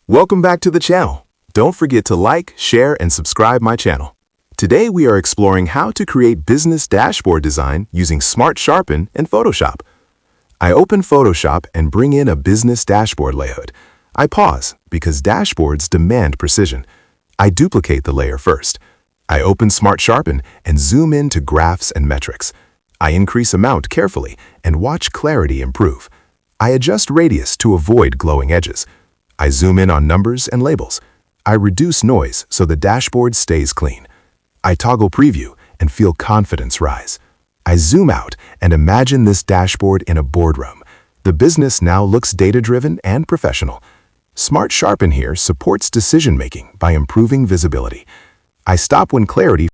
Welcome back to the channel. Don't forget to like, share, and subscribe my channel. Today we are exploring how to create business dashboard design using Smart Sharpen and Photoshop. I open Photoshop and bring in a business dashboard layout. I pause because dashboards demand precision. I duplicate the layer first. I open Smart Sharpen and zoom in to graphs and metrics. I increase amount carefully and watch clarity improve. I adjust radius to avoid glowing edges. I zoom in on numbers and labels. I reduce noise so the dashboard stays clean. I toggle preview and feel confidence rise. I zoom out and imagine this dashboard in a boardroom. The business now looks data-driven and professional. Smart Sharpen here supports decision-making by improving visibility. I stop when clarity